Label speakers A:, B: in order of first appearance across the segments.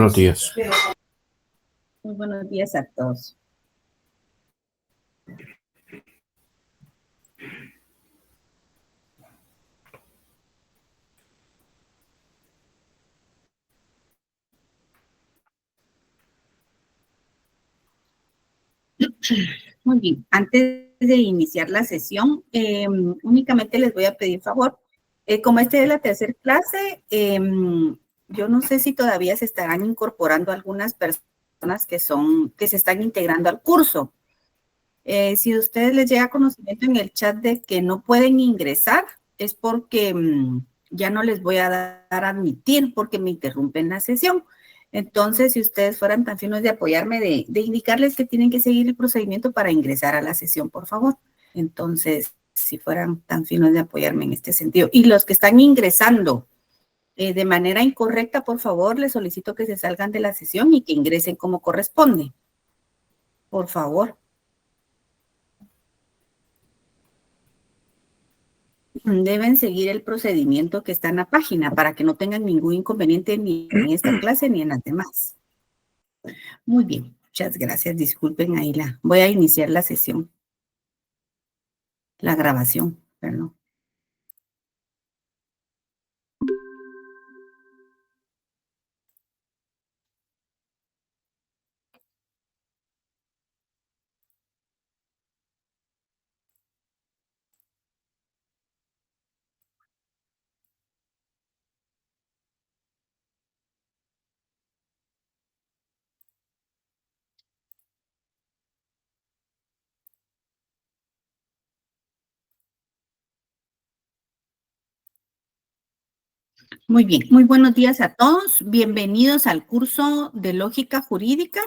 A: Buenos días.
B: Muy buenos días a todos. Muy bien, antes de iniciar la sesión, únicamente les voy a pedir favor, como esta es la tercera clase, yo no sé si todavía se estarán incorporando algunas personas que se están integrando al curso. Si a ustedes les llega conocimiento en el chat de que no pueden ingresar, es porque ya no les voy a dar a admitir porque me interrumpen la sesión. Entonces, si ustedes fueran tan finos de apoyarme, de indicarles que tienen que seguir el procedimiento para ingresar a la sesión, por favor. Entonces, si fueran tan finos de apoyarme en este sentido. Y los que están ingresando de manera incorrecta, por favor, les solicito que se salgan de la sesión y que ingresen como corresponde. Por favor. Deben seguir el procedimiento que está en la página para que no tengan ningún inconveniente ni en esta clase ni en las demás. Muy bien, muchas gracias. Disculpen ahí voy a iniciar la sesión. La grabación, perdón. Muy bien, muy buenos días a todos. Bienvenidos al curso de Lógica Jurídica.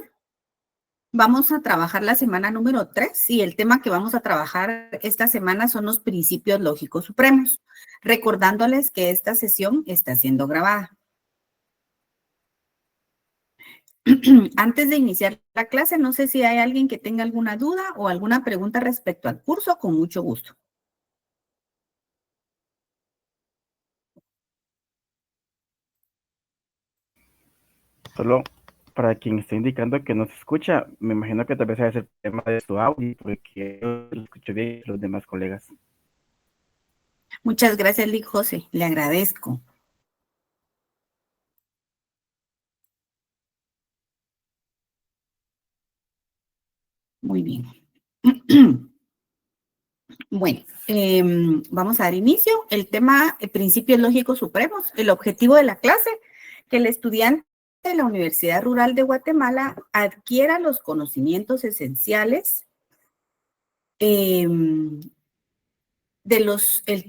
B: Vamos a trabajar la semana número 3 y el tema que vamos a trabajar esta semana son los principios lógicos supremos, recordándoles que esta sesión está siendo grabada. Antes de iniciar la clase, no sé si hay alguien que tenga alguna duda o alguna pregunta respecto al curso, con mucho gusto.
C: Solo para quien está indicando que no se escucha, me imagino que tal vez es el tema de su audio, porque yo lo escucho bien los demás colegas.
B: Muchas gracias, Lick José, le agradezco. Muy bien. Bueno, vamos a dar inicio. El tema, principios lógicos supremos. El objetivo de la clase, que el estudiante de la Universidad Rural de Guatemala adquiera los conocimientos esenciales el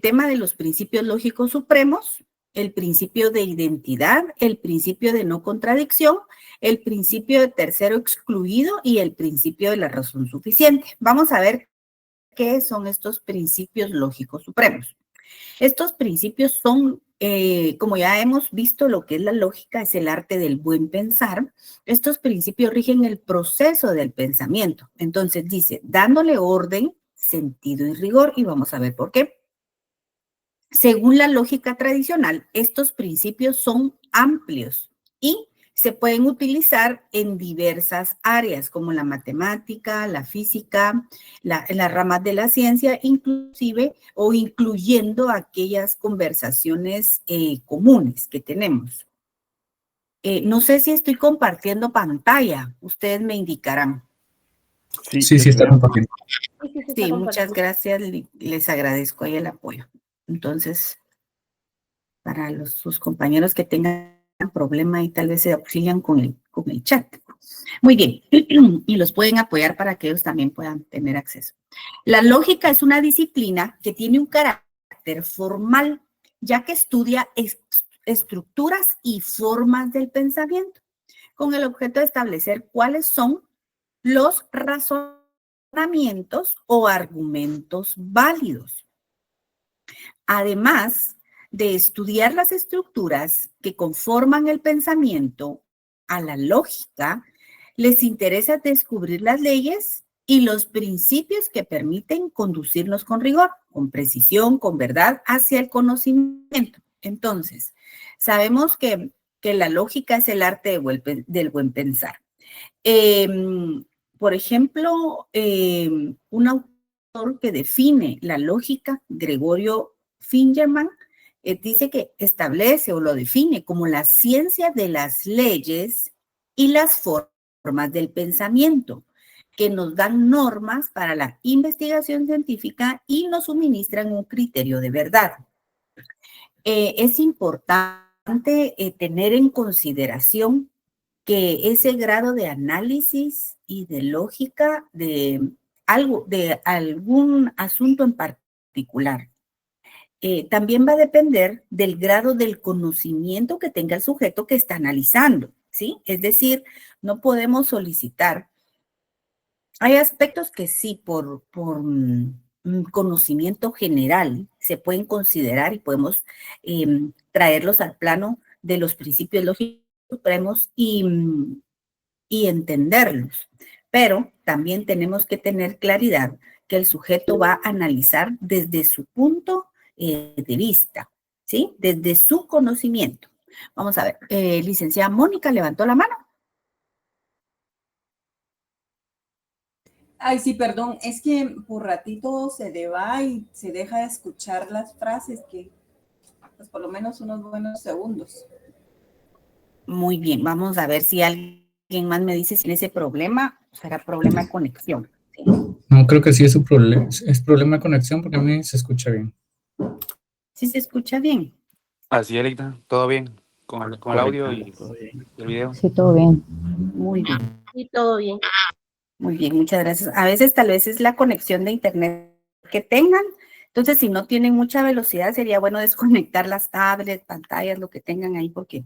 B: tema de los principios lógicos supremos, el principio de identidad, el principio de no contradicción, el principio de tercero excluido y el principio de la razón suficiente. Vamos a ver qué son estos principios lógicos supremos. Estos principios son, como ya hemos visto, lo que es la lógica es el arte del buen pensar. Estos principios rigen el proceso del pensamiento. Entonces dice, dándole orden, sentido y rigor, y vamos a ver por qué. Según la lógica tradicional, estos principios son amplios y se pueden utilizar en diversas áreas, como la matemática, la física, las ramas de la ciencia, inclusive o incluyendo aquellas conversaciones comunes que tenemos. No sé si estoy compartiendo pantalla, ustedes me indicarán.
A: Sí, está compartiendo.
B: Sí, muchas gracias, les agradezco ahí el apoyo. Entonces, para sus compañeros que tengan problema y tal vez se auxilian con el chat. Muy bien, y los pueden apoyar para que ellos también puedan tener acceso. La lógica es una disciplina que tiene un carácter formal, ya que estudia estructuras y formas del pensamiento, con el objeto de establecer cuáles son los razonamientos o argumentos válidos. Además de estudiar las estructuras que conforman el pensamiento, a la lógica les interesa descubrir las leyes y los principios que permiten conducirnos con rigor, con precisión, con verdad, hacia el conocimiento. Entonces, sabemos que que la lógica es el arte del buen pensar. Por ejemplo, un autor que define la lógica, Gregorio Fingerman, dice que establece o lo define como la ciencia de las leyes y las formas del pensamiento, que nos dan normas para la investigación científica y nos suministran un criterio de verdad. Es importante tener en consideración que ese grado de análisis y de lógica de algún asunto en particular también va a depender del grado del conocimiento que tenga el sujeto que está analizando, ¿sí? Es decir, no podemos solicitar. Hay aspectos que sí, por conocimiento general, se pueden considerar y podemos traerlos al plano de los principios lógicos supremos y entenderlos. Pero también tenemos que tener claridad que el sujeto va a analizar desde su punto de vista, ¿sí? Desde su conocimiento. Vamos a ver, licenciada Mónica levantó la mano.
D: Ay, sí, perdón, es que por ratito se le va y se deja de escuchar las frases que, pues por lo menos unos buenos segundos.
B: Muy bien, vamos a ver si alguien más me dice si tiene ese problema, será problema de conexión. ¿Sí?
A: No, creo que sí es un problema, es problema de conexión porque a mí se escucha bien.
B: ¿Sí se escucha bien?
E: Así es, Lita, todo bien con el audio y el video.
F: Sí, todo bien.
B: Muy bien.
G: Sí, todo bien.
B: Muy bien, muchas gracias. A veces tal vez es la conexión de internet que tengan. Entonces, si no tienen mucha velocidad, sería bueno desconectar las tablets, pantallas, lo que tengan ahí, porque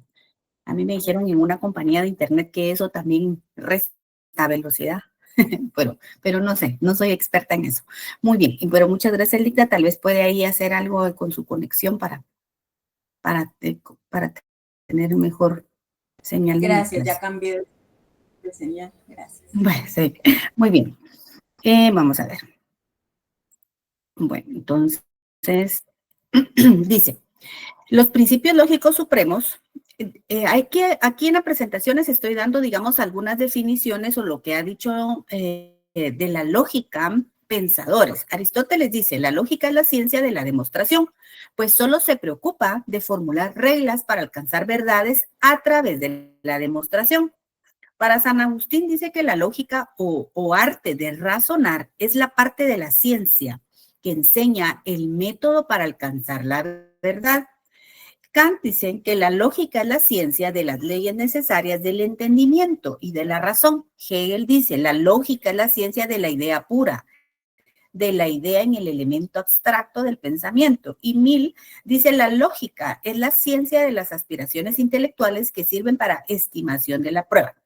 B: a mí me dijeron en una compañía de internet que eso también resta velocidad. pero no sé, no soy experta en eso. Muy bien, pero muchas gracias, Lita. Tal vez puede ahí hacer algo con su conexión para tener mejor señal.
D: Gracias, ya cambié de señal. Gracias.
B: Bueno, sí. Muy bien. Vamos a ver. Bueno, entonces, dice, los principios lógicos supremos, aquí en la presentación les estoy dando, digamos, algunas definiciones o lo que ha dicho de la lógica pensadores. Aristóteles dice, la lógica es la ciencia de la demostración, pues solo se preocupa de formular reglas para alcanzar verdades a través de la demostración. Para San Agustín dice que la lógica o arte de razonar es la parte de la ciencia que enseña el método para alcanzar la verdad. Kant dice que la lógica es la ciencia de las leyes necesarias del entendimiento y de la razón. Hegel dice, la lógica es la ciencia de la idea pura, de la idea en el elemento abstracto del pensamiento. Y Mill dice, la lógica es la ciencia de las aspiraciones intelectuales que sirven para estimación de la prueba.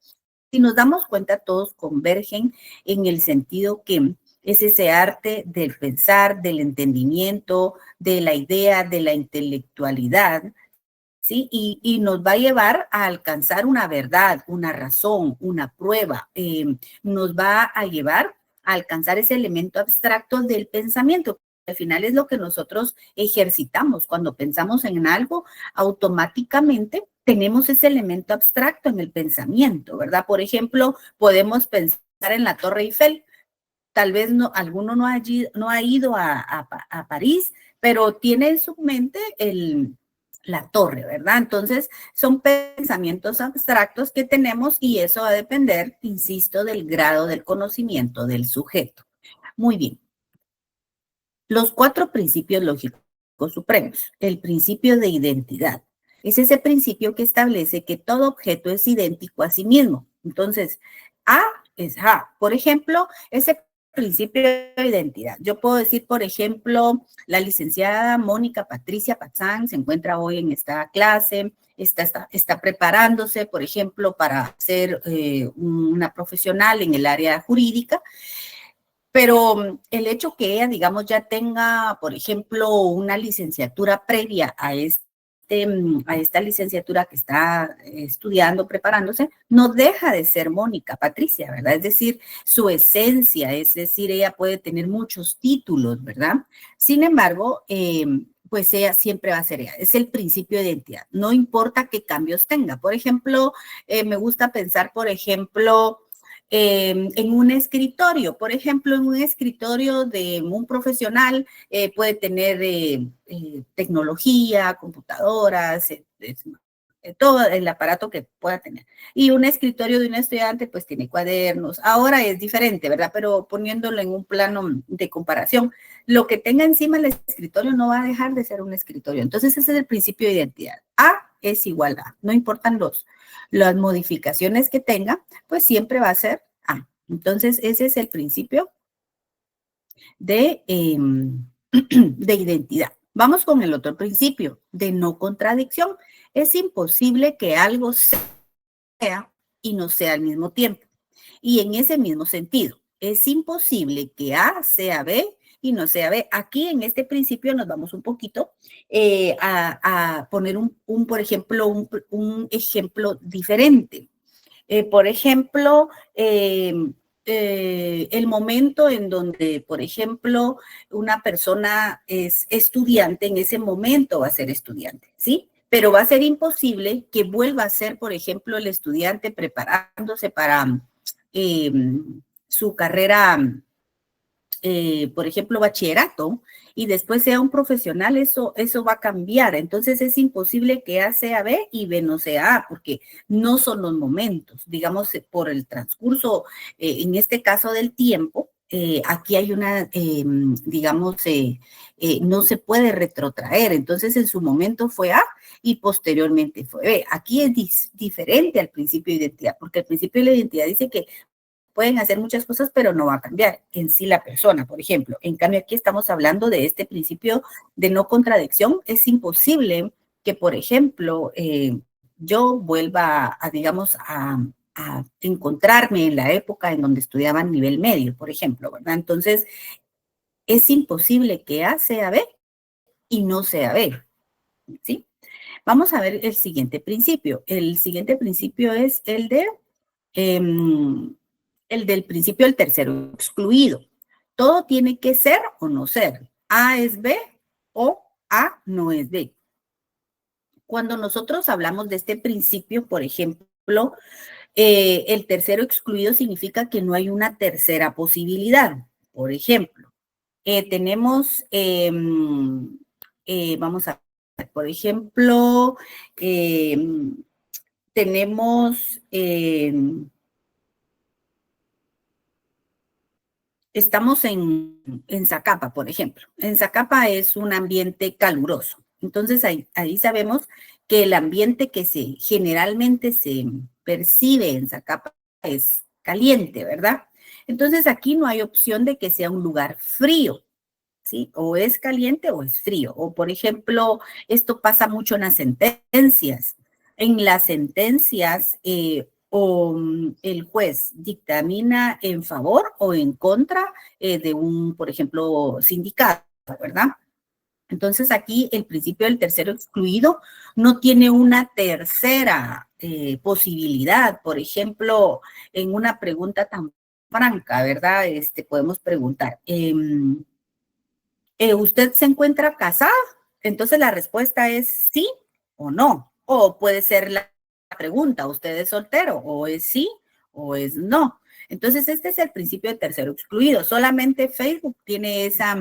B: Si nos damos cuenta, todos convergen en el sentido que es ese arte del pensar, del entendimiento, de la idea, de la intelectualidad, ¿sí? Y nos va a llevar a alcanzar una verdad, una razón, una prueba. Nos va a llevar a alcanzar ese elemento abstracto del pensamiento. Al final es lo que nosotros ejercitamos. Cuando pensamos en algo, automáticamente tenemos ese elemento abstracto en el pensamiento, ¿verdad? Por ejemplo, podemos pensar en la Torre Eiffel. Tal vez alguno no ha ido a París, pero tiene en su mente la torre, ¿verdad? Entonces, son pensamientos abstractos que tenemos y eso va a depender, insisto, del grado del conocimiento del sujeto. Muy bien. Los 4 principios lógicos supremos. El principio de identidad. Es ese principio que establece que todo objeto es idéntico a sí mismo. Entonces, A es A. Por ejemplo, ese principio de identidad. Yo puedo decir, por ejemplo, la licenciada Mónica Patricia Pazán se encuentra hoy en esta clase, está preparándose, por ejemplo, para ser una profesional en el área jurídica, pero el hecho que ella, digamos, ya tenga, por ejemplo, una licenciatura previa a esta licenciatura que está estudiando, preparándose, no deja de ser Mónica Patricia, ¿verdad? Es decir, su esencia, es decir, ella puede tener muchos títulos, ¿verdad? Sin embargo, pues ella siempre va a ser ella. Es el principio de identidad. No importa qué cambios tenga. Por ejemplo, me gusta pensar, por ejemplo, en un escritorio. Por ejemplo, en un escritorio de un profesional puede tener tecnología, computadoras, todo el aparato que pueda tener. Y un escritorio de un estudiante pues tiene cuadernos. Ahora es diferente, ¿verdad? Pero poniéndolo en un plano de comparación, lo que tenga encima el escritorio no va a dejar de ser un escritorio. Entonces ese es el principio de identidad. A es igual a. No importan las modificaciones que tenga, pues siempre va a ser A. Entonces ese es el principio de identidad. Vamos con el otro principio, de no contradicción. Es imposible que algo sea y no sea al mismo tiempo. Y en ese mismo sentido, es imposible que A sea B y no sea B. Aquí en este principio nos vamos un poquito a poner por ejemplo, un ejemplo diferente. Por ejemplo, el momento en donde, por ejemplo, una persona es estudiante, en ese momento va a ser estudiante, ¿sí? Pero va a ser imposible que vuelva a ser, por ejemplo, el estudiante preparándose para su carrera, por ejemplo, bachillerato, y después sea un profesional, eso va a cambiar. Entonces es imposible que A sea B y B no sea A, porque no son los momentos. Digamos, por el transcurso, en este caso del tiempo, aquí hay una, digamos, no se puede retrotraer. Entonces en su momento fue A y posteriormente fue B. Aquí es diferente al principio de identidad, porque el principio de la identidad dice que pueden hacer muchas cosas, pero no va a cambiar en sí la persona, por ejemplo. En cambio, aquí estamos hablando de este principio de no contradicción. Es imposible que, por ejemplo, yo vuelva digamos, a encontrarme en la época en donde estudiaba a nivel medio, por ejemplo, ¿verdad? Entonces, es imposible que A sea B y no sea B, ¿sí? Vamos a ver el siguiente principio. El siguiente principio es el del principio del tercero excluido. Todo tiene que ser o no ser. A es B o A no es B. Cuando nosotros hablamos de este principio, por ejemplo, el tercero excluido significa que no hay una tercera posibilidad. Por ejemplo, tenemos, vamos a ver, por ejemplo, tenemos... Estamos en Zacapa, por ejemplo. En Zacapa es un ambiente caluroso. Entonces, ahí sabemos que el ambiente que generalmente se percibe en Zacapa es caliente, ¿verdad? Entonces, aquí no hay opción de que sea un lugar frío, ¿sí? O es caliente o es frío. O, por ejemplo, esto pasa mucho en las sentencias. En las sentencias, o el juez dictamina en favor o en contra de un, por ejemplo, sindicato, ¿verdad? Entonces aquí el principio del tercero excluido no tiene una tercera posibilidad. Por ejemplo, en una pregunta tan franca, ¿verdad? Podemos preguntar, ¿usted se encuentra casado? Entonces la respuesta es sí o no. O puede ser la pregunta, ¿usted es soltero? O es sí o es no. Entonces este es el principio de tercero excluido. Solamente Facebook tiene esa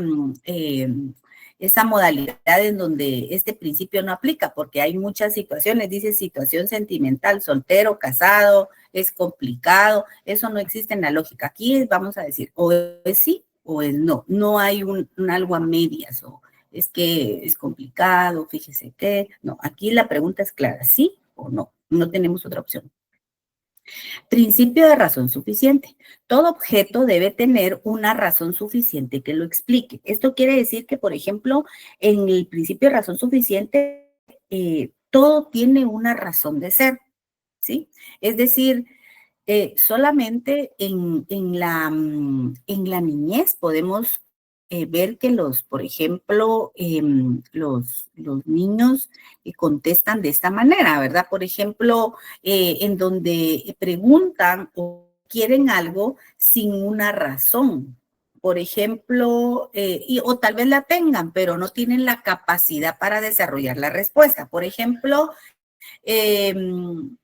B: modalidad en donde este principio no aplica, porque hay muchas situaciones, dice situación sentimental, soltero, casado, es complicado. Eso no existe en la lógica. Aquí vamos a decir o es sí o es no. No hay un algo a medias o es que es complicado, fíjese que. No, aquí la pregunta es clara, sí o no. No tenemos otra opción. Principio de razón suficiente. Todo objeto debe tener una razón suficiente que lo explique. Esto quiere decir que, por ejemplo, en el principio de razón suficiente, todo tiene una razón de ser, ¿sí? Es decir, solamente en la niñez podemos ver que por ejemplo, los niños contestan de esta manera, ¿verdad? Por ejemplo, en donde preguntan o quieren algo sin una razón, por ejemplo, o tal vez la tengan, pero no tienen la capacidad para desarrollar la respuesta. Por ejemplo, piden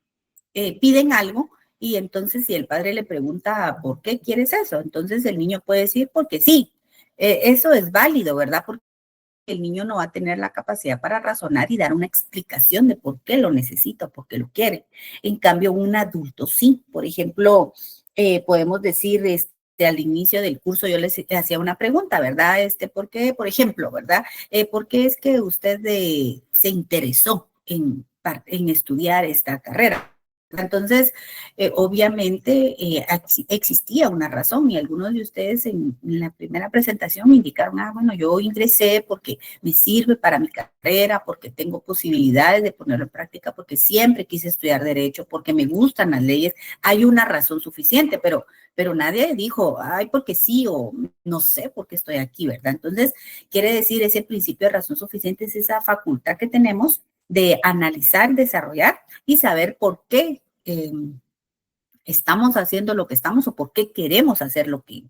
B: algo y entonces si el padre le pregunta, ¿por qué quieres eso? Entonces el niño puede decir, porque sí. Eso es válido, ¿verdad? Porque el niño no va a tener la capacidad para razonar y dar una explicación de por qué lo necesita, por qué lo quiere. En cambio, un adulto sí. Por ejemplo, podemos decir, al inicio del curso yo les hacía una pregunta, ¿verdad? ¿Por qué, por ejemplo, verdad? ¿Por qué es que usted se interesó en estudiar esta carrera? Entonces, obviamente existía una razón y algunos de ustedes en la primera presentación me indicaron, bueno, yo ingresé porque me sirve para mi carrera, porque tengo posibilidades de ponerlo en práctica, porque siempre quise estudiar derecho, porque me gustan las leyes. Hay una razón suficiente, pero nadie dijo, ay, porque sí, o no sé por qué estoy aquí, ¿verdad? Entonces, quiere decir, ese principio de razón suficiente es esa facultad que tenemos de analizar, desarrollar y saber por qué estamos haciendo lo que estamos o por qué queremos hacer lo que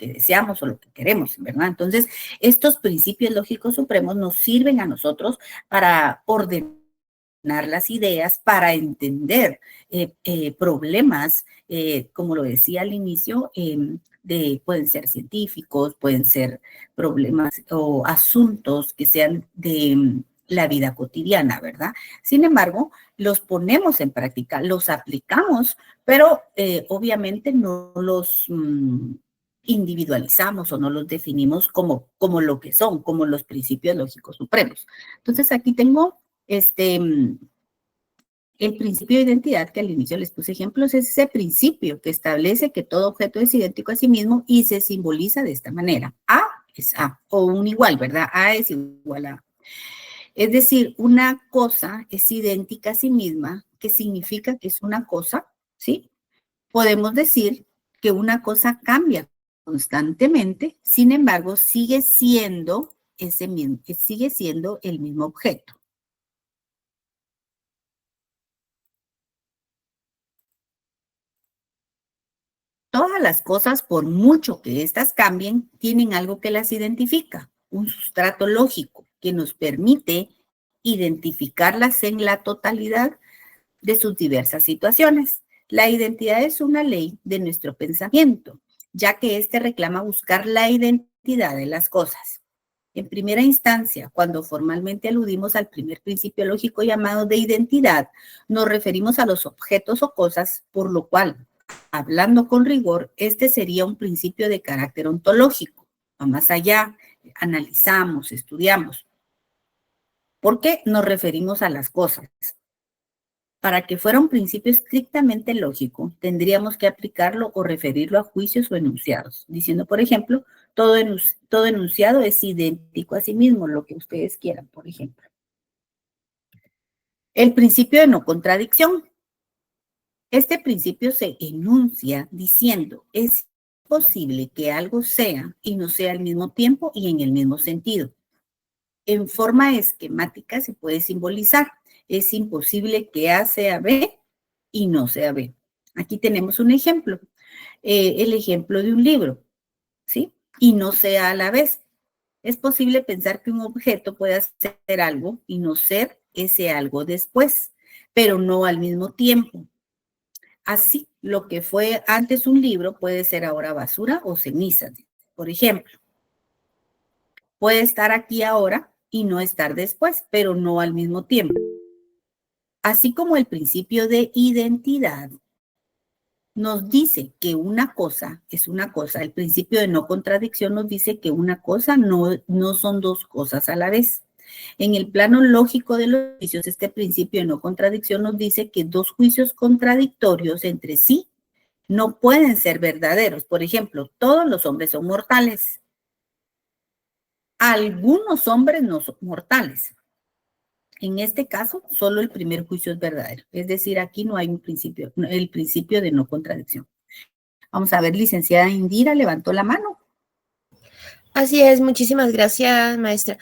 B: deseamos o lo que queremos, ¿verdad? Entonces, estos principios lógicos supremos nos sirven a nosotros para ordenar las ideas, para entender problemas, como lo decía al inicio, pueden ser científicos, pueden ser problemas o asuntos que sean de la vida cotidiana, ¿verdad? Sin embargo, los ponemos en práctica, los aplicamos, pero obviamente no los individualizamos o no los definimos como lo que son, como los principios lógicos supremos. Entonces, aquí tengo el principio de identidad, que al inicio les puse ejemplos, es ese principio que establece que todo objeto es idéntico a sí mismo y se simboliza de esta manera. A es A, o un igual, ¿verdad? A es igual a A. Es decir, una cosa es idéntica a sí misma, que significa que es una cosa, ¿sí? Podemos decir que una cosa cambia constantemente, sin embargo, sigue siendo el mismo objeto. Todas las cosas, por mucho que éstas cambien, tienen algo que las identifica, un sustrato lógico que nos permite identificarlas en la totalidad de sus diversas situaciones. La identidad es una ley de nuestro pensamiento, ya que éste reclama buscar la identidad de las cosas. En primera instancia, cuando formalmente aludimos al primer principio lógico llamado de identidad, nos referimos a los objetos o cosas, por lo cual, hablando con rigor, este sería un principio de carácter ontológico. Va más allá, analizamos, estudiamos. ¿Por qué nos referimos a las cosas? Para que fuera un principio estrictamente lógico, tendríamos que aplicarlo o referirlo a juicios o enunciados, diciendo, por ejemplo, todo enunciado es idéntico a sí mismo, lo que ustedes quieran, por ejemplo. El principio de no contradicción. Este principio se enuncia diciendo, es posible que algo sea y no sea al mismo tiempo y en el mismo sentido. En forma esquemática se puede simbolizar. Es imposible que A sea B y no sea B. Aquí tenemos un ejemplo, el ejemplo de un libro, ¿sí? Y no sea a la vez. Es posible pensar que un objeto pueda ser algo y no ser ese algo después, pero no al mismo tiempo. Así, lo que fue antes un libro puede ser ahora basura o ceniza. Por ejemplo, puede estar aquí ahora y no estar después, pero no al mismo tiempo. Así como el principio de identidad nos dice que una cosa es una cosa, el principio de no contradicción nos dice que una cosa no son dos cosas a la vez. En el plano lógico de los juicios, este principio de no contradicción nos dice que dos juicios contradictorios entre sí no pueden ser verdaderos. Por ejemplo, todos los hombres son mortales. Algunos hombres no son mortales. En este caso, solo el primer juicio es verdadero. Es decir, aquí no hay el principio de no contradicción. Vamos a ver, licenciada Indira, levantó la mano.
F: Así es, muchísimas gracias, maestra.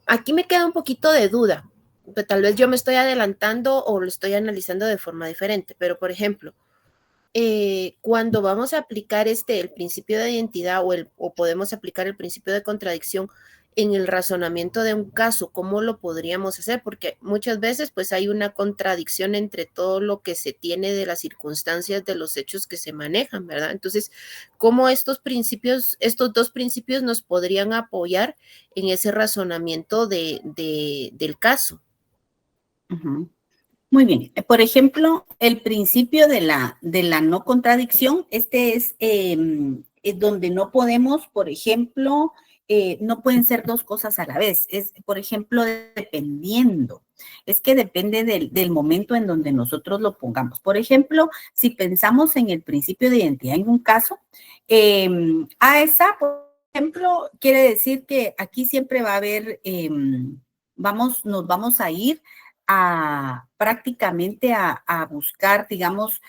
F: Aquí me queda un poquito de duda, pero tal vez yo me estoy adelantando o lo estoy analizando de forma diferente, pero por ejemplo, cuando vamos a aplicar el principio de identidad o podemos aplicar el principio de contradicción en el razonamiento de un caso, ¿cómo lo podríamos hacer? Porque muchas veces pues hay una contradicción entre todo lo que se tiene de las circunstancias de los hechos que se manejan, ¿verdad? Entonces, ¿cómo estos dos principios nos podrían apoyar en ese razonamiento del caso?
B: Uh-huh. Muy bien. Por ejemplo, el principio de la no contradicción, es donde no podemos, por ejemplo, no pueden ser dos cosas a la vez. Es, por ejemplo, dependiendo. Es que depende del momento en donde nosotros lo pongamos. Por ejemplo, si pensamos en el principio de identidad en un caso, AESA, por ejemplo, quiere decir que aquí siempre va a haber, nos vamos a ir prácticamente a buscar, digamos,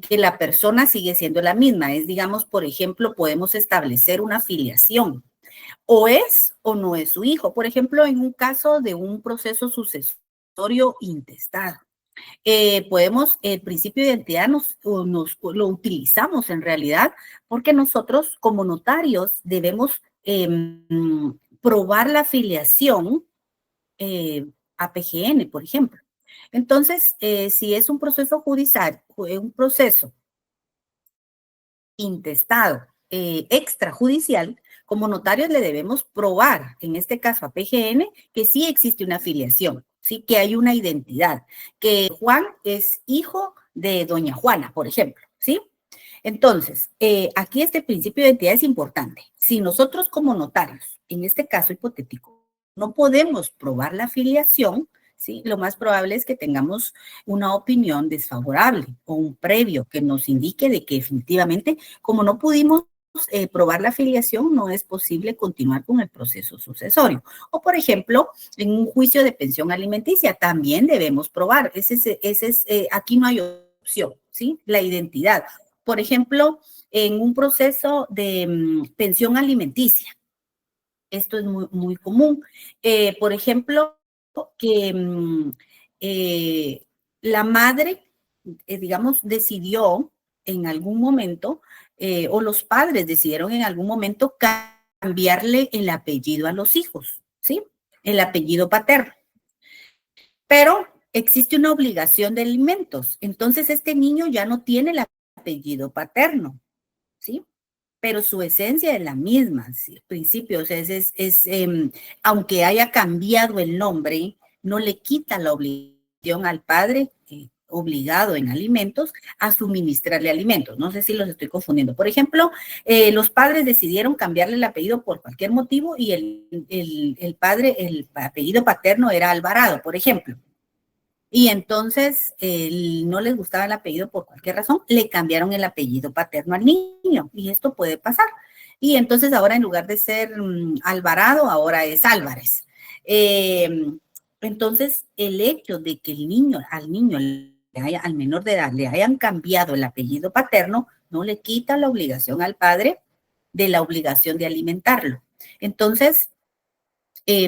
B: que la persona sigue siendo la misma. Es, digamos, por ejemplo, podemos establecer una filiación. O es o no es su hijo. Por ejemplo, en un caso de un proceso sucesorio intestado. El principio de identidad lo utilizamos en realidad porque nosotros como notarios debemos probar la filiación a PGN, por ejemplo. Entonces, si es un proceso judicial, un proceso intestado extrajudicial, como notarios le debemos probar, en este caso a PGN, que sí existe una filiación, ¿sí? Que hay una identidad, que Juan es hijo de doña Juana, por ejemplo, ¿sí? Entonces, aquí este principio de identidad es importante. Si nosotros como notarios, en este caso hipotético, no podemos probar la filiación, ¿sí? Lo más probable es que tengamos una opinión desfavorable o un previo que nos indique de que definitivamente, como no pudimos probar la filiación, no es posible continuar con el proceso sucesorio. O, por ejemplo, en un juicio de pensión alimenticia, también debemos probar. Aquí no hay opción, ¿sí? La identidad. Por ejemplo, en un proceso de pensión alimenticia, esto es muy, muy común. Por ejemplo, que la madre, digamos, decidió en algún momento, o los padres decidieron en algún momento cambiarle el apellido a los hijos, ¿sí? El apellido paterno. Pero existe una obligación de alimentos. Entonces, este niño ya no tiene el apellido paterno, ¿sí? Pero su esencia es la misma, ¿sí? El principio, o sea, aunque haya cambiado el nombre, no le quita la obligación al padre obligado en alimentos a suministrarle alimentos. No sé si los estoy confundiendo. Por ejemplo, los padres decidieron cambiarle el apellido por cualquier motivo y el apellido paterno era Alvarado, por ejemplo. Y entonces no les gustaba el apellido por cualquier razón, le cambiaron el apellido paterno al niño y esto puede pasar. Y entonces ahora en lugar de ser Alvarado, ahora es Álvarez. Entonces el hecho de que al menor de edad le hayan cambiado el apellido paterno no le quita la obligación al padre de la obligación de alimentarlo. Entonces,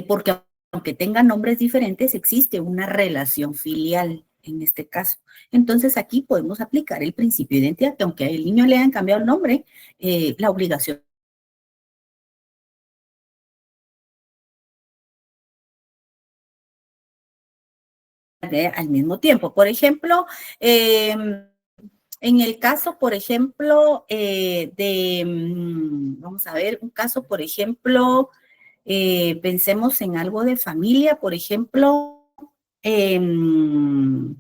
B: porque aunque tengan nombres diferentes, existe una relación filial en este caso. Entonces, aquí podemos aplicar el principio de identidad, que aunque al niño le hayan cambiado el nombre, la obligación al mismo tiempo. Por ejemplo, en el caso, por ejemplo, vamos a ver, un caso, por ejemplo, pensemos en algo de familia, por ejemplo, bueno,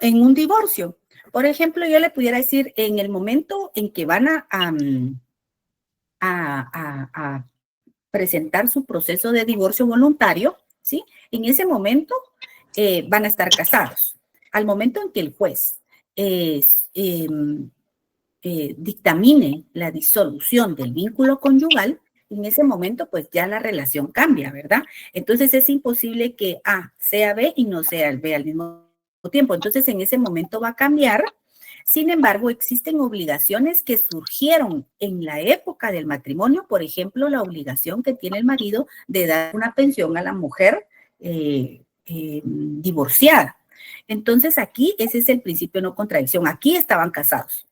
B: en un divorcio. Por ejemplo, yo le pudiera decir, en el momento en que van a presentar su proceso de divorcio voluntario, ¿sí? En ese momento van a estar casados. Al momento en que el juez dictamine la disolución del vínculo conyugal, en ese momento pues ya la relación cambia, ¿verdad? Entonces es imposible que A sea B y no sea el B al mismo tiempo. Entonces en ese momento va a cambiar. Sin embargo, existen obligaciones que surgieron en la época del matrimonio, por ejemplo, la obligación que tiene el marido de dar una pensión a la mujer divorciada. Entonces aquí ese es el principio de no contradicción. Aquí estaban casados.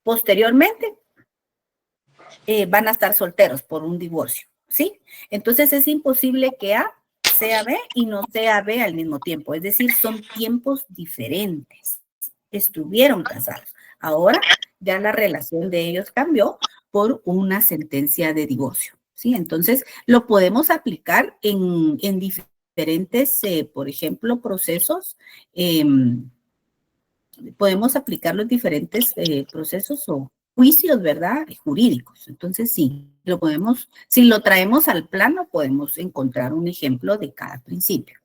B: Posteriormente van a estar solteros por un divorcio, ¿sí? Entonces es imposible que A sea B y no sea B al mismo tiempo. Es decir, son tiempos diferentes. Estuvieron casados. Ahora ya la relación de ellos cambió por una sentencia de divorcio, ¿sí? Entonces lo podemos aplicar en diferentes, por ejemplo, procesos. Podemos aplicar los diferentes procesos o juicios, ¿verdad? Jurídicos. Entonces, sí, lo podemos, si lo traemos al plano, podemos encontrar un ejemplo de cada principio.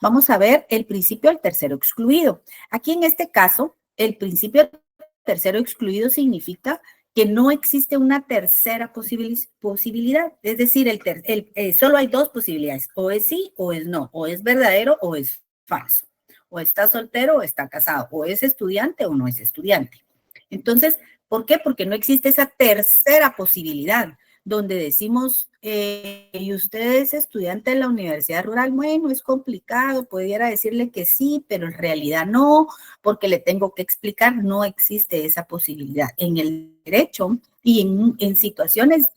B: Vamos a ver el principio del tercero excluido. Aquí en este caso, el principio del tercero excluido significa que no existe una tercera posibilidad. Es decir, solo hay dos posibilidades, o es sí o es no, o es verdadero o es falso. O está soltero o está casado, o es estudiante o no es estudiante. Entonces, ¿por qué? Porque no existe esa tercera posibilidad donde decimos, y usted es estudiante de la universidad rural, bueno, es complicado, pudiera decirle que sí, pero en realidad no, porque le tengo que explicar, no existe esa posibilidad. En el derecho y en situaciones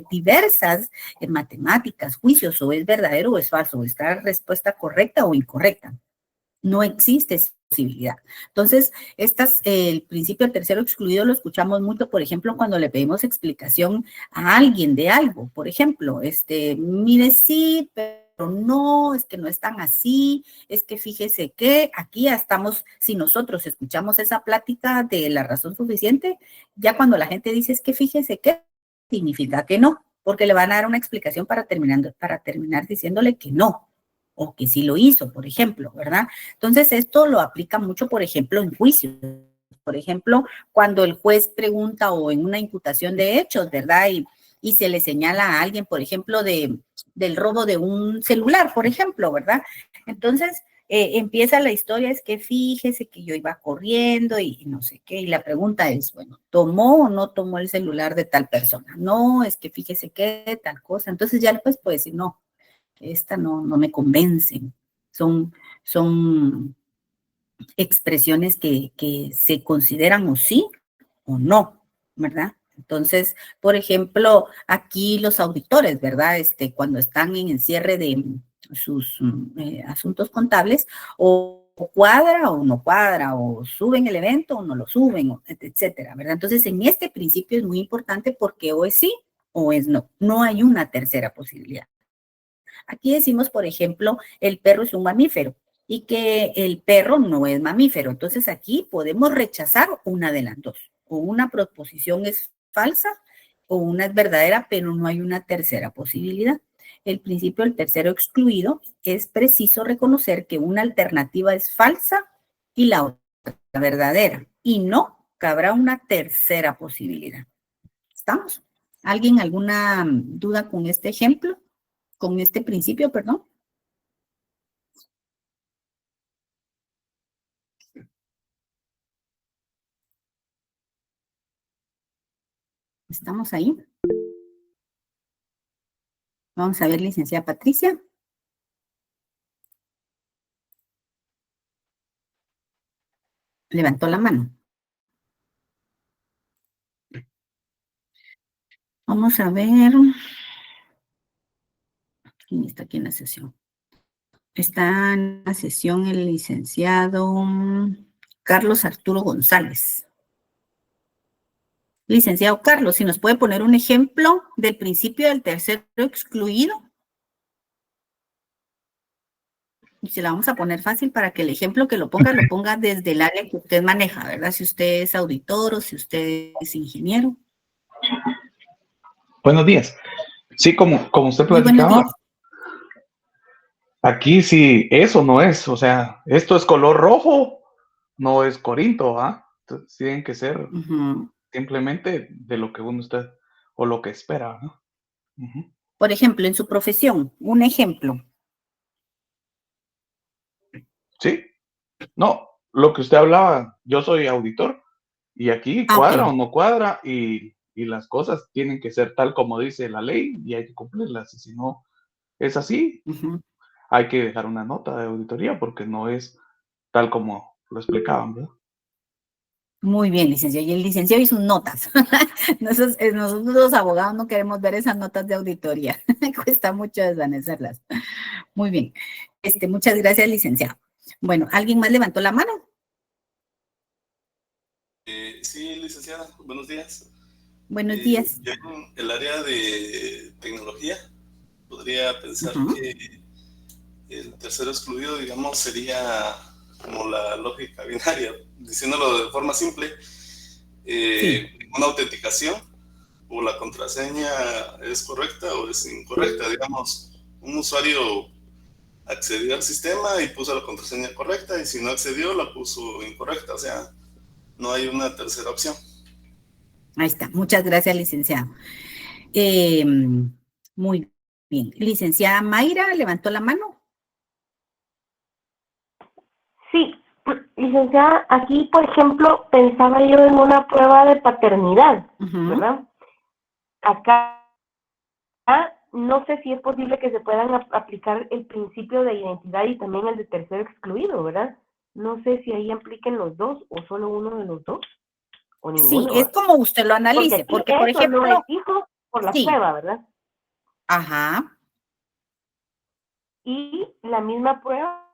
B: diversas, en matemáticas, juicios, o es verdadero o es falso, o está la respuesta correcta o incorrecta. No existe esa posibilidad. Entonces, el principio del tercero excluido lo escuchamos mucho, por ejemplo, cuando le pedimos explicación a alguien de algo. Por ejemplo, mire, sí, pero no, es que no es tan así, es que fíjese que aquí ya estamos, si nosotros escuchamos esa plática de la razón suficiente, ya cuando la gente dice es que fíjese que, significa que no, porque le van a dar una explicación para terminar diciéndole que no, o que sí lo hizo, por ejemplo, ¿verdad? Entonces, esto lo aplica mucho, por ejemplo, en juicios. Por ejemplo, cuando el juez pregunta o en una imputación de hechos, ¿verdad? Y se le señala a alguien, por ejemplo, del robo de un celular, por ejemplo, ¿verdad? Entonces, empieza la historia, es que fíjese que yo iba corriendo y no sé qué, y la pregunta es, bueno, ¿tomó o no tomó el celular de tal persona? No, es que fíjese qué, tal cosa. Entonces ya el juez puede decir, no, esta no me convencen. Son expresiones que se consideran o sí o no, ¿verdad? Entonces, por ejemplo, aquí los auditores, ¿verdad? Cuando están en el cierre de sus asuntos contables, o cuadra o no cuadra, o suben el evento o no lo suben, etcétera, ¿verdad? Entonces, en este principio es muy importante porque o es sí o es no. No hay una tercera posibilidad. Aquí decimos, por ejemplo, el perro es un mamífero y que el perro no es mamífero. Entonces aquí podemos rechazar una de las dos. O una proposición es falsa o una es verdadera, pero no hay una tercera posibilidad. El principio del tercero excluido es preciso reconocer que una alternativa es falsa y la otra verdadera. Y no cabrá una tercera posibilidad. ¿Estamos? ¿Alguien alguna duda con este ejemplo? Con este principio, perdón. ¿Estamos ahí? Vamos a ver, licenciada Patricia. Levantó la mano. Vamos a ver. ¿Quién está aquí en la sesión? Está en la sesión el licenciado Carlos Arturo González. Licenciado Carlos, si nos puede poner un ejemplo del principio del tercero excluido. Y se la vamos a poner fácil para que el ejemplo que lo ponga desde el área que usted maneja, ¿verdad? Si usted es auditor o si usted es ingeniero.
G: Buenos días. Sí, como usted
B: Muy buenos
G: platicaba,
B: días.
G: aquí sí, eso no es, o sea, esto es color rojo, no es Corinto, ¿ah? Entonces, tienen que ser simplemente de lo que uno está o lo que espera, ¿no?
B: Por ejemplo, en su profesión, un ejemplo.
G: Sí, no, lo que usted hablaba, yo soy auditor y aquí cuadra
B: Okay.
G: o no cuadra y las cosas tienen que ser tal como dice la ley y hay que cumplirlas, y si no es así, hay que dejar una nota de auditoría porque no es tal como lo explicaban, ¿verdad?
B: Muy bien, licenciado. Y el licenciado y sus notas. Nosotros los abogados no queremos ver esas notas de auditoría. Cuesta mucho desvanecerlas. Muy bien. Muchas gracias, licenciado. Bueno, ¿alguien más levantó la mano?
H: Sí, licenciada, buenos días.
B: Buenos días.
H: Yo en el área de tecnología podría pensar que el tercero excluido, digamos, sería como la lógica binaria, diciéndolo de forma simple, una autenticación, o la contraseña es correcta o es incorrecta. Digamos, un usuario accedió al sistema y puso la contraseña correcta, y si no accedió la puso incorrecta, o sea, no hay una tercera opción.
B: Ahí está, muchas gracias, licenciado. Muy bien. Licenciada Mayra, ¿levantó la mano?
I: Sí, licenciada, aquí, por ejemplo, pensaba yo en una prueba de paternidad, ¿verdad? Acá no sé si es posible que se puedan aplicar el principio de identidad y también el de tercero excluido, ¿verdad? No sé si ahí apliquen los dos o solo uno de los dos o ninguno.
B: Sí, es como usted lo analice, porque por ejemplo...
I: no es fijo por la prueba, ¿verdad?
B: Ajá.
I: Y la misma prueba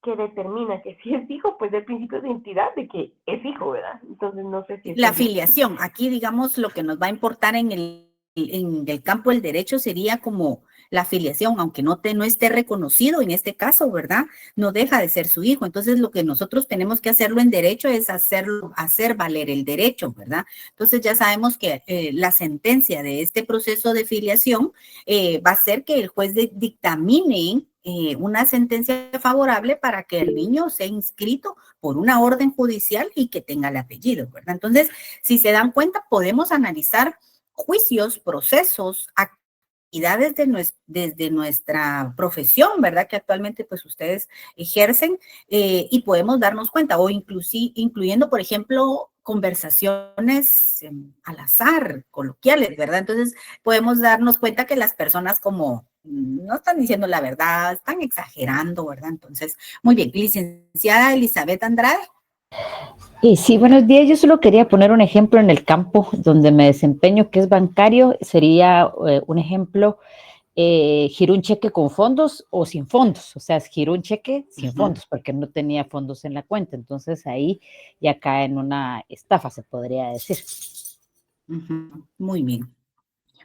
I: que determina que si es hijo, pues el principio de identidad de que es hijo, ¿verdad? Entonces no sé si...
B: La filiación, aquí digamos lo que nos va a importar en el campo del derecho sería como la filiación, aunque no esté reconocido en este caso, ¿verdad? No deja de ser su hijo. Entonces lo que nosotros tenemos que hacerlo en derecho es hacer valer el derecho, ¿verdad? Entonces ya sabemos que la sentencia de este proceso de filiación va a ser que el juez dictamine una sentencia favorable para que el niño sea inscrito por una orden judicial y que tenga el apellido, ¿verdad? Entonces, si se dan cuenta, podemos analizar juicios, procesos, actividades desde nuestra profesión, ¿verdad? Que actualmente pues ustedes ejercen y podemos darnos cuenta, o incluyendo, por ejemplo, conversaciones al azar, coloquiales, ¿verdad? Entonces, podemos darnos cuenta que las personas como no están diciendo la verdad, están exagerando, ¿verdad? Entonces, muy bien, licenciada Elizabeth Andrade.
J: Sí, buenos días. Yo solo quería poner un ejemplo en el campo donde me desempeño, que es bancario. Sería un ejemplo, giró un cheque con fondos o sin fondos. O sea, giró un cheque sin fondos porque no tenía fondos en la cuenta. Entonces ahí ya cae en una estafa, se podría decir.
B: Muy bien.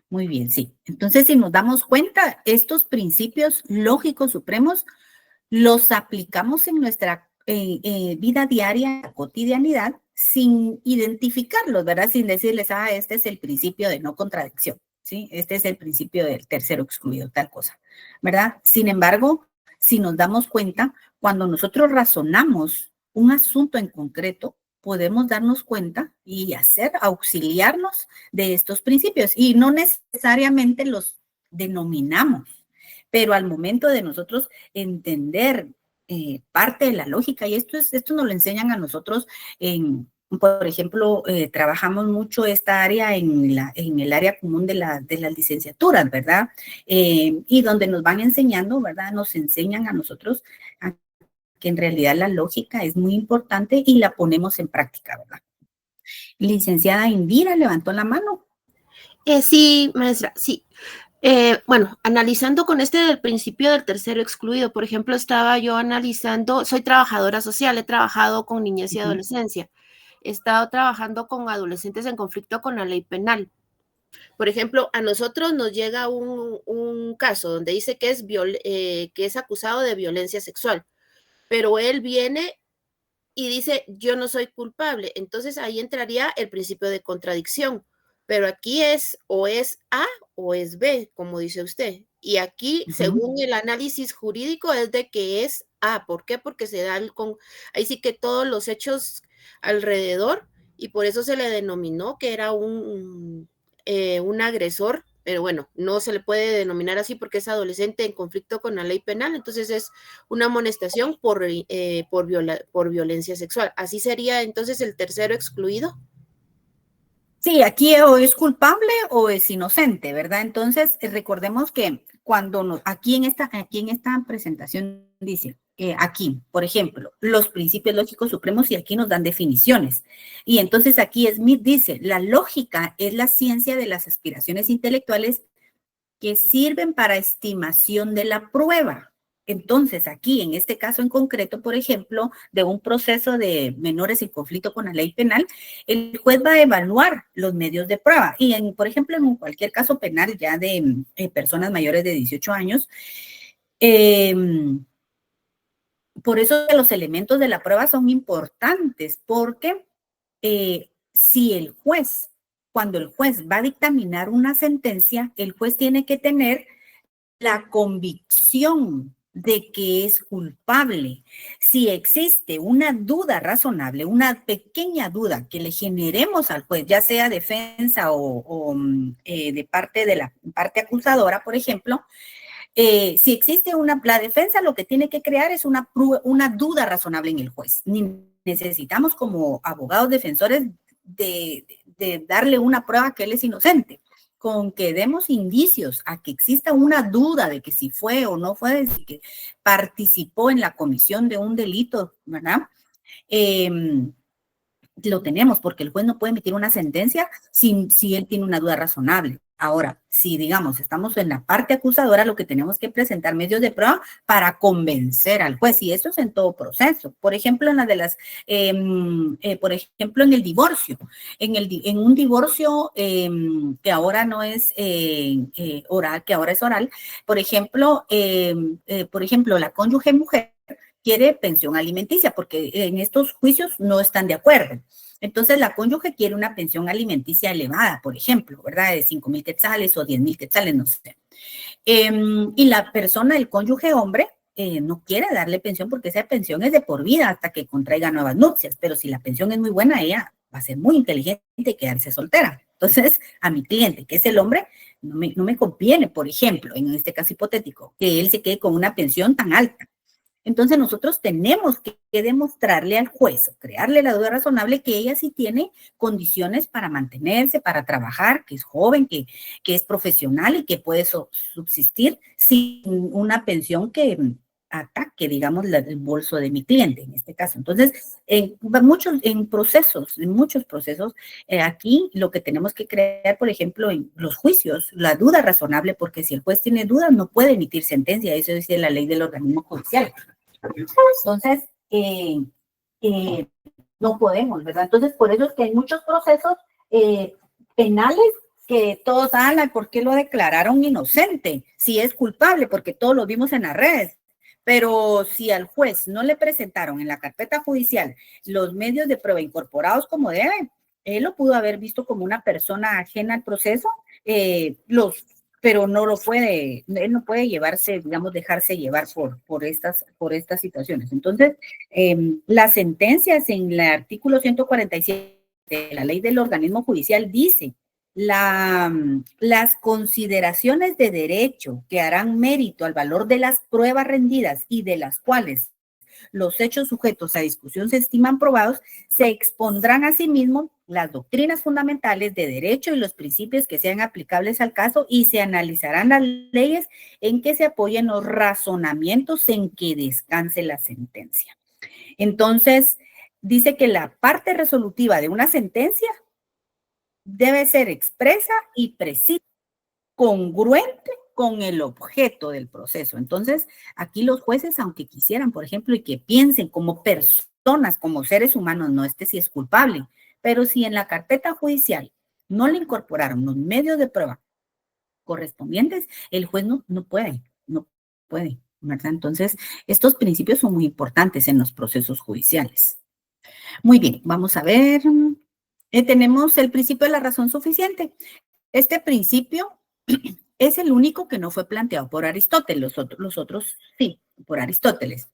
B: Muy bien, sí. Entonces, si nos damos cuenta, estos principios lógicos supremos los aplicamos en nuestra vida diaria, cotidianidad, sin identificarlos, ¿verdad? Sin decirles, este es el principio de no contradicción, ¿sí? Este es el principio del tercero excluido, tal cosa, ¿verdad? Sin embargo, si nos damos cuenta, cuando nosotros razonamos un asunto en concreto, podemos darnos cuenta y auxiliarnos de estos principios y no necesariamente los denominamos, pero al momento de nosotros entender parte de la lógica, y esto nos lo enseñan a nosotros por ejemplo, trabajamos mucho esta área en el área común de las licenciaturas, ¿verdad? Y donde nos van enseñando, ¿verdad? Nos enseñan a nosotros que en realidad la lógica es muy importante y la ponemos en práctica, ¿verdad? Licenciada Indira levantó la mano.
F: Sí, maestra, sí. Bueno, analizando con del principio del tercero excluido, por ejemplo, estaba yo analizando, soy trabajadora social, he trabajado con niñez y adolescencia, he estado trabajando con adolescentes en conflicto con la ley penal. Por ejemplo, a nosotros nos llega un caso donde dice que es acusado de violencia sexual, pero él viene y dice, yo no soy culpable. Entonces ahí entraría el principio de contradicción. Pero aquí o es A o es B, como dice usted. Y aquí, según el análisis jurídico, es de que es A. ¿Por qué? Porque se da ahí sí que todos los hechos alrededor, y por eso se le denominó que era un agresor, pero bueno, no se le puede denominar así porque es adolescente en conflicto con la ley penal, entonces es una amonestación por violencia sexual. ¿Así sería entonces el tercero excluido?
B: Sí, aquí o es culpable o es inocente, ¿verdad? Entonces, recordemos que cuando aquí en esta presentación dice, aquí, por ejemplo, los principios lógicos supremos y aquí nos dan definiciones. Y entonces aquí Smith dice, la lógica es la ciencia de las aspiraciones intelectuales que sirven para estimación de la prueba. Entonces, aquí, en este caso en concreto, por ejemplo, de un proceso de menores en conflicto con la ley penal, el juez va a evaluar los medios de prueba. Y, por ejemplo, en cualquier caso penal ya de personas mayores de 18 años, por eso los elementos de la prueba son importantes, porque si el juez, cuando el juez va a dictaminar una sentencia, el juez tiene que tener la convicción de que es culpable. Si existe una duda razonable, una pequeña duda que le generemos al juez, ya sea defensa o de parte de la parte acusadora, por ejemplo, si existe la defensa lo que tiene que crear es una duda razonable en el juez. Necesitamos como abogados defensores de darle una prueba que él es inocente. Con que demos indicios a que exista una duda de que si fue o no fue, si que participó en la comisión de un delito, ¿verdad? Lo tenemos porque el juez no puede emitir una sentencia si él tiene una duda razonable. Ahora, si digamos estamos en la parte acusadora, lo que tenemos que presentar medios de prueba para convencer al juez, y eso es en todo proceso. Por ejemplo, en la de las, por ejemplo, en el divorcio, en un divorcio que ahora no es oral, que ahora es oral, por ejemplo, la cónyuge mujer quiere pensión alimenticia porque en estos juicios no están de acuerdo. Entonces, la cónyuge quiere una pensión alimenticia elevada, por ejemplo, ¿verdad? De 5,000 quetzales o 10,000 quetzales, no sé. Y la persona, el cónyuge hombre, no quiere darle pensión porque esa pensión es de por vida hasta que contraiga nuevas nupcias. Pero si la pensión es muy buena, ella va a ser muy inteligente y quedarse soltera. Entonces, a mi cliente, que es el hombre, no me conviene, por ejemplo, en este caso hipotético, que él se quede con una pensión tan alta. Entonces nosotros tenemos que demostrarle al juez, crearle la duda razonable que ella sí tiene condiciones para mantenerse, para trabajar, que es joven, que es profesional y que puede subsistir sin una pensión que ataque, digamos, el bolso de mi cliente en este caso. Entonces, en muchos procesos, aquí lo que tenemos que crear, por ejemplo, en los juicios, la duda razonable, porque si el juez tiene dudas no puede emitir sentencia, eso dice la ley del organismo judicial. Entonces, no podemos, ¿verdad? Entonces, por eso es que hay muchos procesos penales que todos hablan, ¿por qué lo declararon inocente? Si es culpable, porque todos lo vimos en las redes. Pero si al juez no le presentaron en la carpeta judicial los medios de prueba incorporados como debe, él lo pudo haber visto como una persona ajena al proceso, pero no lo puede, él no puede llevarse, digamos, dejarse llevar por estas situaciones. Entonces, las sentencias en el artículo 147 de la ley del organismo judicial dice, las consideraciones de derecho que harán mérito al valor de las pruebas rendidas y de las cuales los hechos sujetos a discusión se estiman probados, se expondrán asimismo las doctrinas fundamentales de derecho y los principios que sean aplicables al caso y se analizarán las leyes en que se apoyen los razonamientos en que descanse la sentencia. Entonces, dice que la parte resolutiva de una sentencia debe ser expresa y precisa, congruente con el objeto del proceso. Entonces, aquí los jueces, aunque quisieran, por ejemplo, y que piensen como personas, como seres humanos, no si es culpable, pero si en la carpeta judicial no le incorporaron los medios de prueba correspondientes, el juez no puede, ¿verdad? Entonces, estos principios son muy importantes en los procesos judiciales. Muy bien, vamos a ver. Tenemos el principio de la razón suficiente. Este principio es el único que no fue planteado por Aristóteles, los otros sí, por Aristóteles.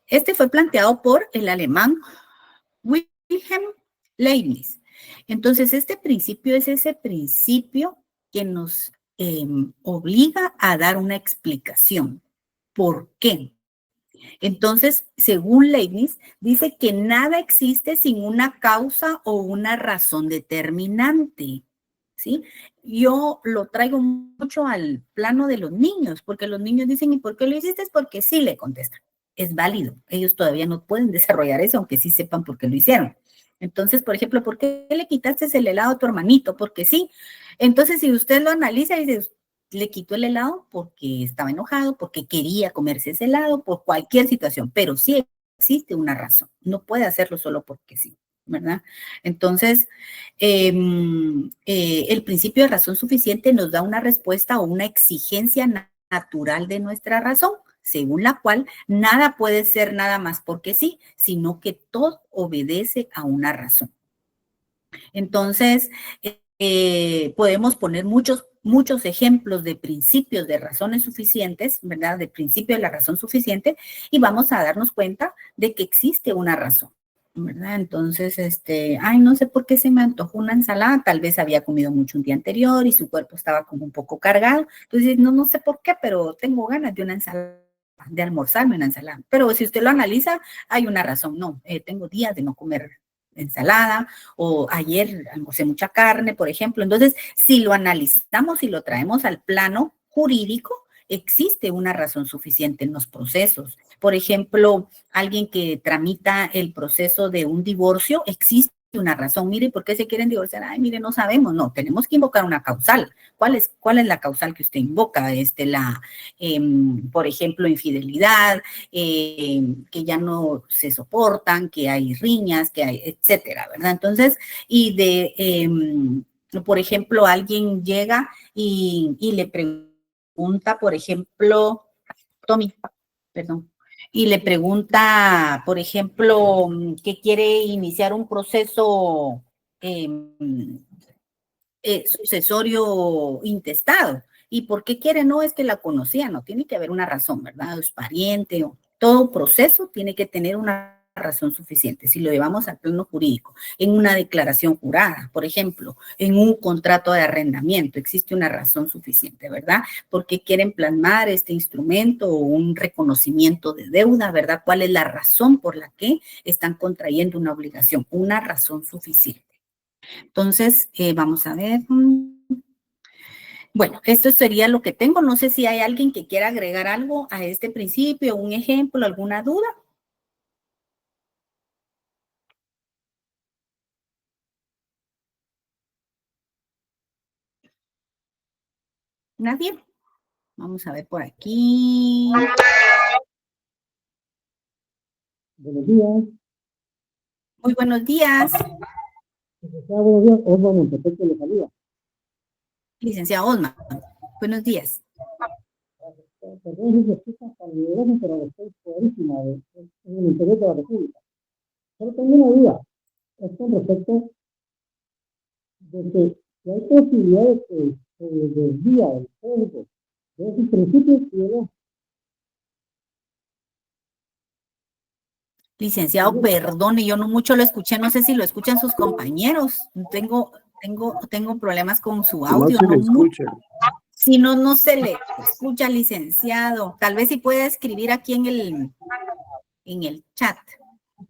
B: Este fue planteado por el alemán Wilhelm Leibniz. Entonces, este principio es ese principio que nos obliga a dar una explicación. ¿Por qué? Entonces, según Leibniz, dice que nada existe sin una causa o una razón determinante, ¿sí? Yo lo traigo mucho al plano de los niños, porque los niños dicen, ¿y por qué lo hiciste? Es porque sí, le contestan. es válido. Ellos todavía no pueden desarrollar eso, aunque sí sepan por qué lo hicieron. Entonces, por ejemplo, ¿por qué le quitaste el helado a tu hermanito? Porque sí. Entonces, si usted lo analiza y dice, le quitó el helado porque estaba enojado, porque quería comerse ese helado, por cualquier situación, pero sí existe una razón. No puede hacerlo solo porque sí, ¿verdad? Entonces, el principio de razón suficiente nos da una respuesta o una exigencia natural de nuestra razón, según la cual nada puede ser nada más porque sí, sino que todo obedece a una razón. Entonces, podemos poner muchos ejemplos de principios de razones suficientes, ¿verdad? De principio de la razón suficiente, y vamos a darnos cuenta de que existe una razón, ¿verdad? Entonces, ay, no sé por qué se me antojó una ensalada, tal vez había comido mucho un día anterior y su cuerpo estaba como un poco cargado, entonces no sé por qué, pero tengo ganas de una ensalada, de almorzarme una ensalada. Pero si usted lo analiza, hay una razón, no, tengo días de no comer ensalada, o ayer almorcé mucha carne, por ejemplo. Entonces, si lo analizamos y lo traemos al plano jurídico, existe una razón suficiente en los procesos. Por ejemplo, alguien que tramita el proceso de un divorcio, existe una razón. Mire, ¿por qué se quieren divorciar? Ay, mire, no sabemos. No, tenemos que invocar una causal. ¿Cuál es la causal que usted invoca? Por ejemplo, infidelidad, que ya no se soportan, que hay riñas, que hay, etcétera, ¿verdad? Entonces, por ejemplo, alguien llega y le pregunta, por ejemplo, Tommy, perdón, y le pregunta, por ejemplo, que quiere iniciar un proceso sucesorio intestado. ¿Y por qué quiere? No, es que la conocía, no, tiene que haber una razón, ¿verdad? Es pariente, o todo proceso tiene que tener una razón suficiente. Si lo llevamos al plano jurídico, en una declaración jurada, por ejemplo, en un contrato de arrendamiento, existe una razón suficiente, ¿verdad? ¿Por qué quieren plasmar este instrumento o un reconocimiento de deuda, ¿verdad? ¿Cuál es la razón por la que están contrayendo una obligación? Una razón suficiente. Entonces, vamos a ver. Bueno, esto sería lo que tengo. No sé si hay alguien que quiera agregar algo a este principio, un ejemplo, alguna duda. ¿Nadie? Vamos a ver por aquí.
K: Buenos días.
B: Muy buenos días.
K: Buenos días, Osman Montepec le saluda.
B: Licenciado Osman, buenos días.
K: Perdón si se escucha tan pero estoy fuerísima en el interior de la República. Solo tengo una duda, es con respecto de que si hay posibilidad de que se desvía el código de esos principios y de los...
B: Licenciado, perdone, yo no mucho lo escuché, no sé si lo escuchan sus compañeros. Tengo problemas con su audio.
L: No se le escucha.
B: Si no se le escucha, licenciado. Tal vez si puede escribir aquí en el chat.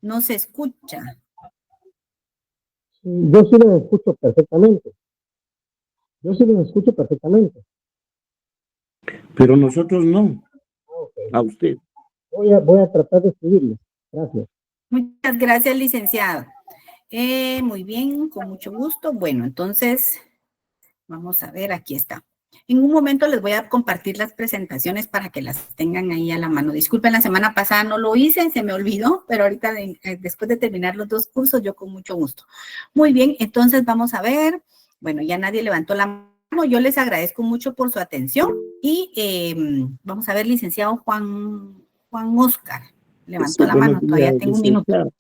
B: No se escucha.
K: Yo sí los escucho perfectamente.
L: Pero nosotros no.
K: Okay.
L: A usted.
K: Voy a tratar de escribirle. Gracias.
B: Muchas gracias, licenciado. Muy bien, con mucho gusto. Bueno, entonces, vamos a ver, aquí está. En un momento les voy a compartir las presentaciones para que las tengan ahí a la mano. Disculpen, la semana pasada no lo hice, se me olvidó, pero ahorita después de terminar los 2 cursos, yo con mucho gusto. Muy bien, entonces vamos a ver. Bueno, ya nadie levantó la mano. Yo les agradezco mucho por su atención y vamos a ver, licenciado Juan Oscar. Levantó la mano, todavía tengo un minuto.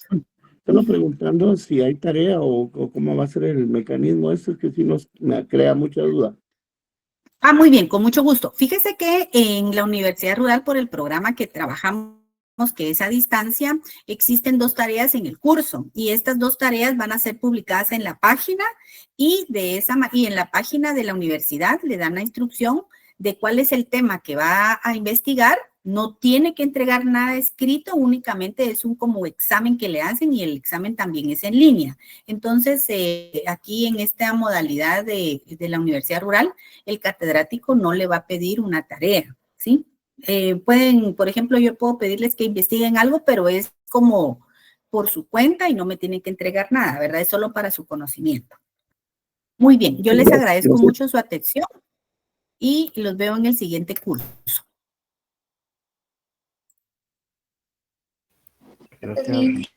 L: Estamos preguntando si hay tarea o cómo va a ser el mecanismo. Esto es que sí me crea mucha duda.
B: Muy bien, con mucho gusto. Fíjese que en la Universidad Rural, por el programa que trabajamos, que es a distancia, existen 2 tareas en el curso y estas 2 tareas van a ser publicadas en la página y en la página de la universidad le dan la instrucción de cuál es el tema que va a investigar. No tiene que entregar nada escrito, únicamente es un como examen que le hacen y el examen también es en línea. Entonces, aquí en esta modalidad de la Universidad Rural, el catedrático no le va a pedir una tarea, ¿sí? Pueden, por ejemplo, yo puedo pedirles que investiguen algo, pero es como por su cuenta y no me tienen que entregar nada, ¿verdad? Es solo para su conocimiento. Muy bien, yo les agradezco mucho su atención y los veo en el siguiente curso.
C: Gracias.